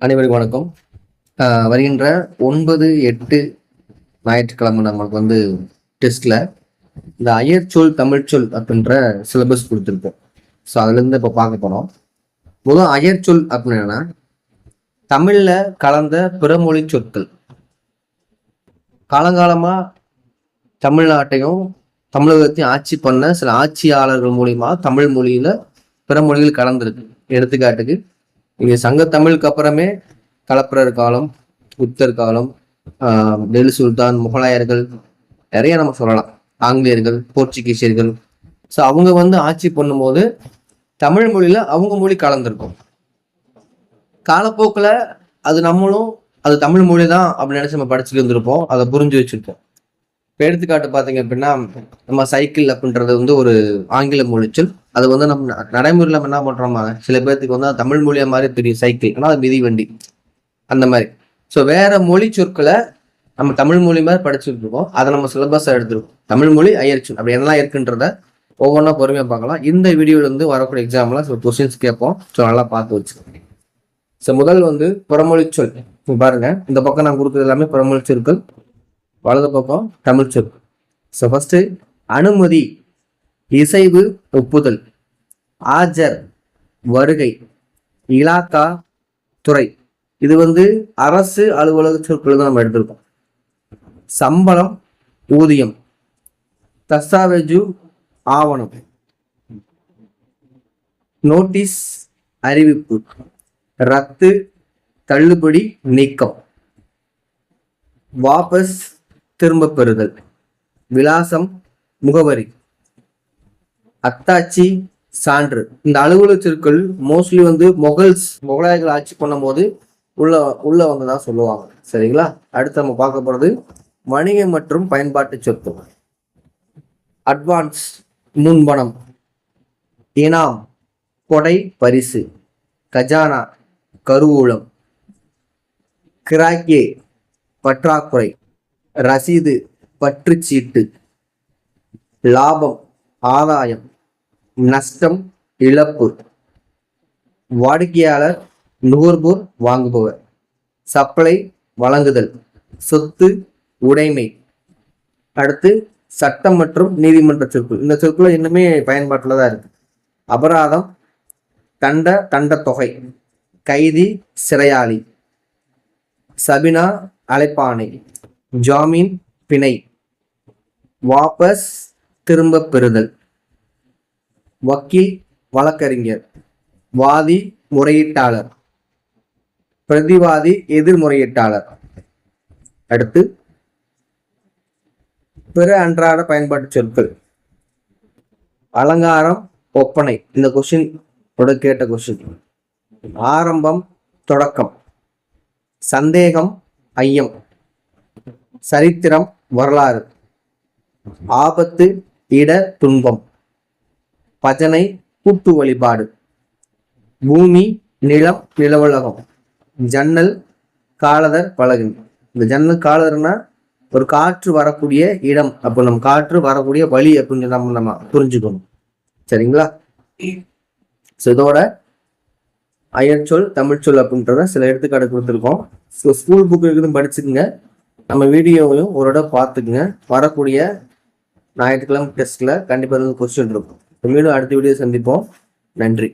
அனைவருக்கும் வணக்கம். வருகின்ற 9/8 ஞாயிற்றுக்கிழமை நம்மளுக்கு டெஸ்ட்ல இந்த அயற்சொல் தமிழ்ச்சொல் அப்படின்ற சிலபஸ் கொடுத்துருப்போம். ஸோ அதுலேருந்து இப்போ பார்க்க போனோம். முதல் அயற்சொல் அப்படின்னா தமிழ்ல கலந்த பிறமொழி சொற்கள். காலங்காலமா தமிழ்நாட்டையும் தமிழகத்தையும் ஆட்சி பண்ண சில ஆட்சியாளர்கள் மூலியமா தமிழ் மொழியில பிற மொழிகள் கலந்துருக்கு. எடுத்துக்காட்டுக்கு இங்க சங்கத்தமிழுக்கு அப்புறமே கலப்பிரர் காலம், புத்தர் காலம், டெல்லி சுல்தான், முகலாயர்கள், நிறைய நம்ம சொல்லலாம். ஆங்கிலேயர்கள், போர்ச்சுகீசியர்கள். ஸோ அவங்க ஆட்சி பண்ணும்போது தமிழ் மொழியில அவங்க மொழி கலந்துருக்கும். காலப்போக்கில் அது நம்மளும் அது தமிழ் மொழி தான் அப்படின்னு நினைச்சு நம்ம படிச்சுட்டு இருந்திருப்போம். அதை புரிஞ்சு வச்சிருப்போம். இப்போ எடுத்துக்காட்டு பார்த்தீங்க அப்படின்னா, நம்ம சைக்கிள் அப்படின்றது ஒரு ஆங்கில மொழிச்சொல். அது நம்ம நடைமுறையில் நம்ம என்ன பண்றோமா, சில பேர்த்துக்கு தமிழ் மொழியா மாதிரி தெரியும் சைக்கிள், ஆனால் அது மிதிவண்டி அந்த மாதிரி. ஸோ வேற மொழி சொற்களை நம்ம தமிழ் மொழி மாதிரி படிச்சுட்டு இருக்கோம். அதை நம்ம சிலபஸாக எடுத்துருக்கோம். தமிழ் மொழி அயற்சொல் அப்படி என்னெல்லாம் இருக்குன்றத ஒவ்வொன்றா பொறுமையாக பார்க்கலாம். இந்த வீடியோல வரக்கூடிய எக்ஸாம்ல சில கொஸ்டின்ஸ் கேட்போம். ஸோ நல்லா பார்த்து வச்சுக்கோங்க. ஸோ முதல் புறமொழி சொல். பாருங்க, இந்த பக்கம் நான் கொடுக்குறது எல்லாமே புறமொழி சொற்கள், வலது பக்கம் தமிழ் சொல். ஸோ ஃபர்ஸ்ட் அனுமதி, இசைவு, ஒப்புதல். ஆஜர், வருகை. இலாக்கா, துறை. இது அரசு அலுவலக சொற்கள் தான் நம்ம எடுத்திருக்கோம். சம்பளம், ஊதியம். தஸ்தாவேஜு, ஆவணம். நோட்டீஸ், அறிவிப்பு. ரத்து, தள்ளுபடி, நீக்கம். வாபஸ், திரும்ப பெறுதல். விலாசம், முகவரி. அத்தாட்சி, சான்று. இந்த அலுவலக சொற்கள் மோஸ்ட்லி முகலாயர்கள் ஆட்சி பண்ணும் போது உள்ள தான் சொல்லுவாங்க. சரிங்களா? அடுத்து நம்ம பார்க்க போறது வணிக மற்றும் பயன்பாட்டு சொற்கள். அட்வான்ஸ், முன்பணம். இனாம், கொடை, பரிசு. கஜானா, கருவூலம். கிராக்கே, பற்றாக்குறை. ரசீது, பற்றுச்சீட்டு. லாபம், ஆதாயம். நஷ்டம், இழப்பு. வாடிக்கையாளர், நுகர்வோர், வாங்குபவர். சப்ளை, வழங்குதல். சொத்து, உடைமை. அடுத்து சட்டம் மற்றும் நீதிமன்ற சொற்கள். இந்த சொற்கள் இன்னுமே பயன்பாட்டில் தான் இருக்கு. அபராதம், தண்ட தொகை. கைதி, சிறையாளி. சபினா, அழைப்பாணை. ஜாமீன், பிணை. வாபஸ், திரும்ப பெறுதல். வக்கீல், வழக்கறிஞர். வாதி, முறையீட்டாளர். பிரதிவாதி, எதிர்முறையீட்டாளர். அடுத்து பிற அன்றாட பயன்பாட்டு சொற்கள். அலங்காரம், ஒப்பனை. இந்த கொஸ்டின் கேட்ட கொஸ்டின். ஆரம்பம், தொடக்கம். சந்தேகம், ஐயம். சரித்திரம், வரலாறு. ஆபத்து, இட, துன்பம். பஜனை, கூட்டு வழிபாடு. பூமி, நிலம், நிலவுலகம். ஜன்னல், காலதர், பலகை. இந்த ஜன்னல் காலதர்னா ஒரு காற்று வரக்கூடிய இடம். அப்போ நம்ம காற்று வரக்கூடிய வழி அப்படின்னு நம்ம புரிஞ்சுக்கணும். சரிங்களா? இதோட அயற்சொல் தமிழ்ச்சொல் அப்படின்றத சில எடுத்துக்காட்டு கொடுத்துருக்கோம். ஸோ ஸ்கூல் புக்கு இருக்குதுன்னு படிச்சுக்குங்க. நம்ம வீடியோவையும் ஒரு இடம் பார்த்துக்குங்க. வரக்கூடிய ஞாயிற்றுக்கிழமை டெஸ்ட்ல கண்டிப்பாக கொஸ்டின் இருக்கும். மீண்டும் அடுத்த வீடியோ சந்திப்போம். நன்றி.